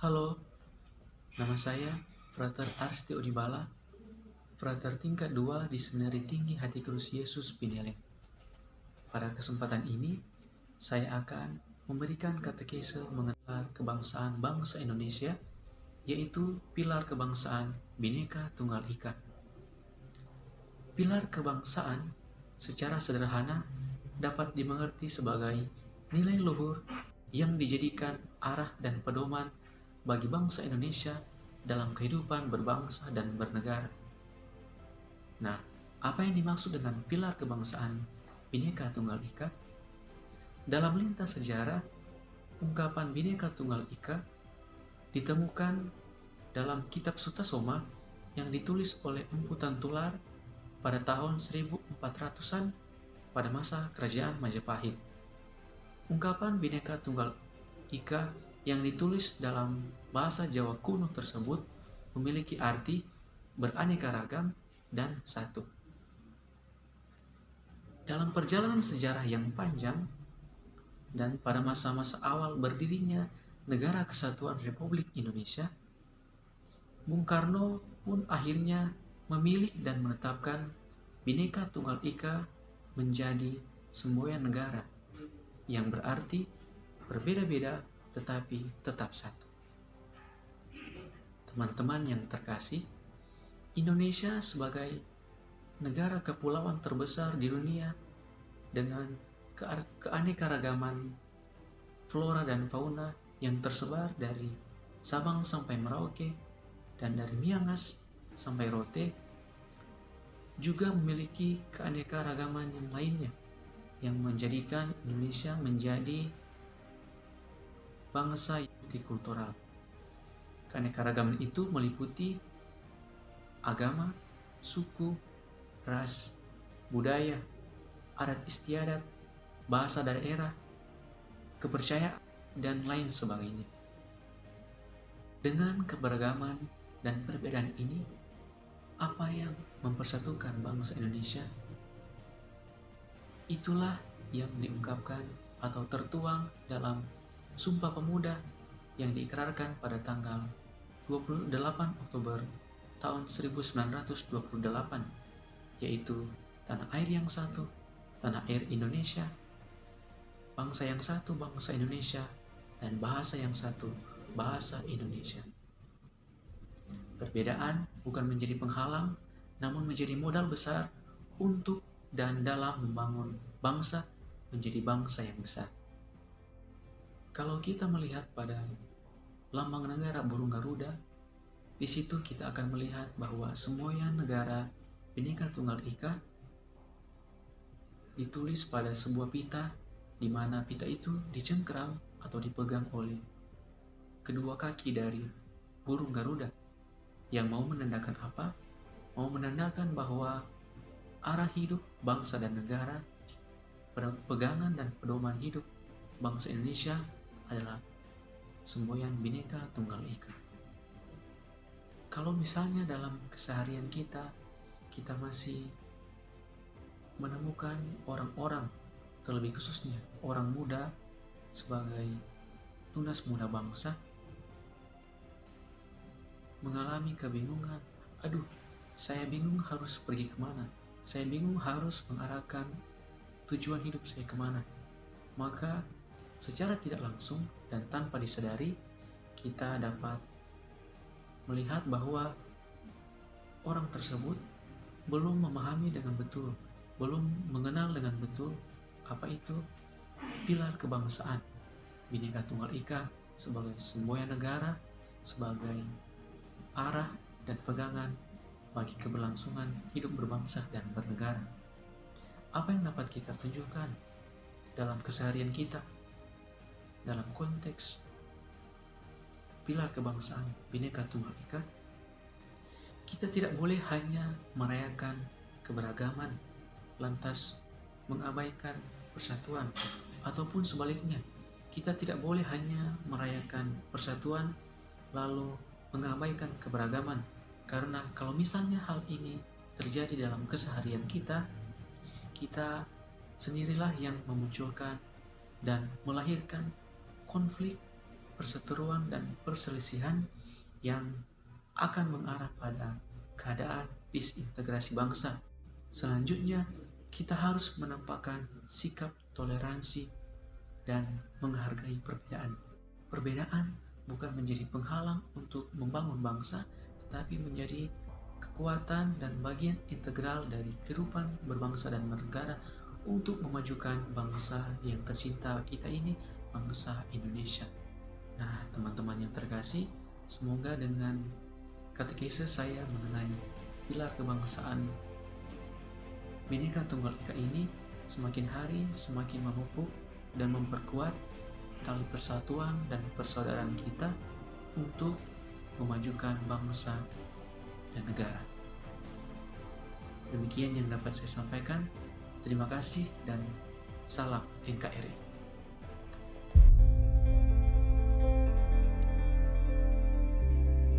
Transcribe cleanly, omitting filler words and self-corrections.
Halo, nama saya Frater Arsti Odibala, Frater tingkat 2 di Seminari Tinggi Hati Kudus Yesus Pineleng. Pada kesempatan ini, saya akan memberikan katekese mengenal kebangsaan bangsa Indonesia, yaitu pilar kebangsaan Bhinneka Tunggal Ika. Pilar kebangsaan secara sederhana dapat dimengerti sebagai nilai luhur yang dijadikan arah dan pedoman bagi bangsa Indonesia dalam kehidupan berbangsa dan bernegara. Nah, apa yang dimaksud dengan pilar kebangsaan Bhinneka Tunggal Ika? Dalam lintas sejarah, ungkapan Bhinneka Tunggal Ika ditemukan dalam kitab Sutasoma yang ditulis oleh Empu Tantular pada tahun 1400-an pada masa kerajaan Majapahit. Ungkapan Bhinneka Tunggal Ika yang ditulis dalam bahasa Jawa kuno tersebut memiliki arti beraneka ragam dan satu. Dalam perjalanan sejarah yang panjang dan pada masa-masa awal berdirinya Negara Kesatuan Republik Indonesia, Bung Karno pun akhirnya memilih dan menetapkan Bhinneka Tunggal Ika menjadi semboyan negara, yang berarti berbeda-beda tetapi tetap satu. Teman-teman yang terkasih, Indonesia sebagai negara kepulauan terbesar di dunia dengan keanekaragaman flora dan fauna yang tersebar dari Sabang sampai Merauke dan dari Miangas sampai Rote, juga memiliki keanekaragaman yang lainnya yang menjadikan Indonesia menjadi bangsa yang multikultural. Keanekaragaman itu meliputi agama, suku, ras, budaya, adat istiadat, bahasa daerah, kepercayaan, dan lain sebagainya. Dengan keberagaman dan perbedaan ini, apa yang mempersatukan bangsa Indonesia? Itulah yang diungkapkan atau tertuang dalam Sumpah Pemuda yang diikrarkan pada tanggal 28 Oktober tahun 1928, yaitu tanah air yang satu, tanah air Indonesia, bangsa yang satu, bangsa Indonesia, dan bahasa yang satu, bahasa Indonesia. Perbedaan bukan menjadi penghalang, namun menjadi modal besar untuk dan dalam membangun bangsa menjadi bangsa yang besar. Kalau kita melihat pada lambang negara burung Garuda, di situ kita akan melihat bahwa semboyan negara Bhinneka Tunggal Ika ditulis pada sebuah pita, di mana pita itu dicengkeram atau dipegang oleh kedua kaki dari burung Garuda, yang mau menandakan apa? Mau menandakan bahwa arah hidup bangsa dan negara, pegangan dan pedoman hidup bangsa Indonesia adalah semboyan Bhinneka Tunggal Ika. Kalau misalnya dalam keseharian kita masih menemukan orang-orang, terlebih khususnya orang muda sebagai tunas muda bangsa, mengalami kebingungan. Aduh, saya bingung harus pergi kemana, saya bingung harus mengarahkan tujuan hidup saya kemana. Maka secara tidak langsung dan tanpa disadari, kita dapat melihat bahwa orang tersebut belum memahami dengan betul, belum mengenal dengan betul apa itu pilar kebangsaan Bhinneka Tunggal Ika sebagai semboyan negara, sebagai arah dan pegangan bagi keberlangsungan hidup berbangsa dan bernegara. Apa yang dapat kita tunjukkan dalam keseharian kita dalam konteks pilar kebangsaan Bhinneka Tunggal Ika? Kita tidak boleh hanya merayakan keberagaman lantas mengabaikan persatuan, ataupun sebaliknya, kita tidak boleh hanya merayakan persatuan lalu mengabaikan keberagaman. Karena kalau misalnya hal ini terjadi dalam keseharian kita sendirilah yang memunculkan dan melahirkan konflik perseteruan dan perselisihan yang akan mengarah pada keadaan disintegrasi bangsa. Selanjutnya, kita harus menampakkan sikap toleransi dan menghargai perbedaan. Perbedaan bukan menjadi penghalang untuk membangun bangsa, tetapi menjadi kekuatan dan bagian integral dari kehidupan berbangsa dan bernegara untuk memajukan bangsa yang tercinta kita ini, bangsa Indonesia. Nah, teman-teman yang terkasih, semoga dengan katekese saya mengenai pilar kebangsaan Bhinneka Tunggal Ika ini semakin hari semakin memupuk dan memperkuat tali persatuan dan persaudaraan kita untuk memajukan bangsa dan negara. Demikian yang dapat saya sampaikan. Terima kasih dan salam NKRI.